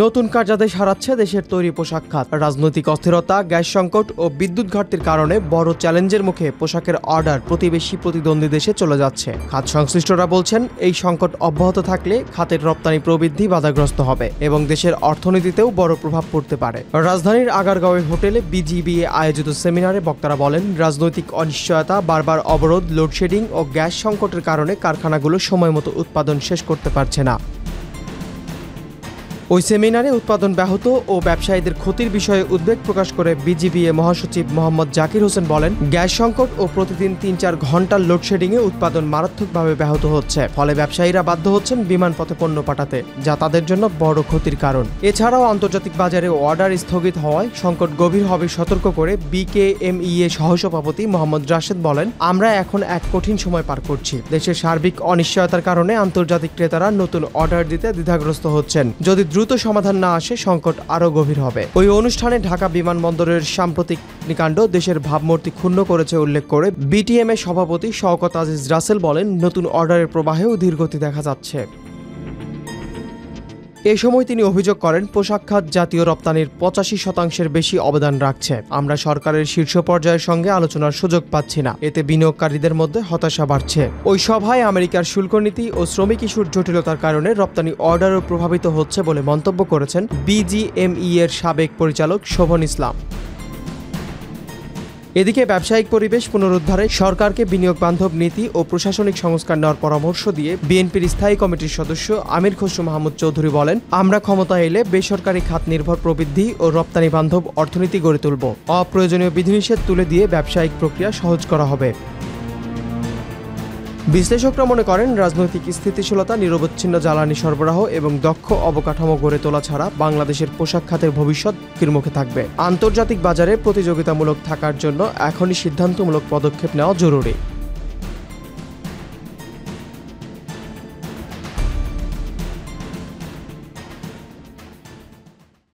নতুন কার্যাদেশ হারাচ্ছে দেশের তৈরি পোশাক খাত। রাজনৈতিক অস্থিরতা, গ্যাস সংকট ও বিদ্যুৎ ঘাটতির কারণে বড় চ্যালেঞ্জের মুখে পোশাকের অর্ডার প্রতিদ্বন্দ্বী দেশে চলে যাচ্ছে। খাত সংশ্লিষ্টরা বলছেন, এই সংকট অব্যাহত থাকলে খাতের রপ্তানি প্রবৃদ্ধি বাধাগ্রস্ত হবে এবং দেশের অর্থনীতিতেও বড় প্রভাব পড়তে পারে। রাজধানীর আগারগাঁওয়ের হোটেলে বিজিবিএ আয়োজিত সেমিনারে বক্তারা বলেন, রাজনৈতিক অনিশ্চয়তা, বারবার অবরোধ, লোডশেডিং ও গ্যাস সংকটের কারণে কারখানাগুলো সময়মতো উৎপাদন শেষ করতে পারছে না। ওই সেমিনারে উৎপাদন ব্যাহত ও ব্যবসায়ীদের ক্ষতির বিষয়ে উদ্বেগ প্রকাশ করে বিজিবিএ মহাসচিব মোহাম্মদ জাকির হোসেন বলেন, গ্যাস সংকট ও প্রতিদিন ৩-৪ ঘন্টার লোডশেডিংয়ে উৎপাদন মারাত্মকভাবে ব্যাহত হচ্ছে। ফলে ব্যবসায়ীরা বাধ্য হচ্ছেন বিমানপথে পণ্য পাঠাতে, যা তাদের জন্য বড় ক্ষতির কারণ। এছাড়াও আন্তর্জাতিক বাজারে অর্ডার স্থগিত হওয়ায় সংকট গভীর হবে সতর্ক করে বিকেএমইএ সহসভাপতি মোহাম্মদ রাশেদ বলেন, আমরা এখন এক কঠিন সময় পার করছি। দেশের সার্বিক অনিশ্চয়তার কারণে আন্তর্জাতিক ক্রেতারা নতুন অর্ডার দিতে দ্বিধাগ্রস্ত হচ্ছেন। যদি দ্রুত সমাধান না আসে, সংকট আরও গভীর হবে। ওই অনুষ্ঠানে ঢাকা বিমানবন্দরের সাম্প্রতিক অগ্নিকাণ্ড দেশের ভাবমূর্তি ক্ষুণ্ণ করেছে উল্লেখ করে বিটিএমএ সভাপতি শওকত আজিজ রাসেল বলেন, নতুন অর্ডারের প্রবাহেও ধীরগতি দেখা যাচ্ছে। এ সময় তিনি অভিযোগ করেন, পোশাক খাত জাতীয় রপ্তানির 85% বেশি অবদান রাখছে। আমরা সরকারের শীর্ষ পর্যায়ের সঙ্গে আলোচনার সুযোগ পাচ্ছি না, এতে বিনিয়োগকারীদের মধ্যে হতাশা বাড়ছে। ওই সভায় আমেরিকার শুল্ক নীতি ও শ্রমিক ইস্যুর জটিলতার কারণে রপ্তানি অর্ডারও প্রভাবিত হচ্ছে বলে মন্তব্য করেছেন বিজিএমইএর সাবেক পরিচালক শোভন ইসলাম। এদিকে ব্যবসায়িক পরিবেশ পুনরুদ্ধারে সরকারকে বিনিয়োগ বান্ধব নীতি ও প্রশাসনিক সংস্কার নেওয়ার পরামর্শ দিয়ে বিএনপির স্থায়ী কমিটির সদস্য আমির খসরু মাহমুদ চৌধুরী বলেন, আমরা ক্ষমতায় এলে বেসরকারি খাত নির্ভর প্রবৃদ্ধি ও রপ্তানি বান্ধব অর্থনীতি গড়ে তুলব। অপ্রয়োজনীয় বিধিনিষেধ তুলে দিয়ে ব্যবসায়িক প্রক্রিয়া সহজ করা হবে। বিশ্লেষকরা মনে করেন, রাজনৈতিক স্থিতিশীলতা, নিরবচ্ছিন্ন জ্বালানি সরবরাহ এবং দক্ষ অবকাঠামো গড়ে তোলা ছাড়া বাংলাদেশের পোশাক খাতের ভবিষ্যৎ ঝুঁকির মুখে থাকবে। আন্তর্জাতিক বাজারে প্রতিযোগিতামূলক থাকার জন্য এখনই সিদ্ধান্তমূলক পদক্ষেপ নেওয়া জরুরি।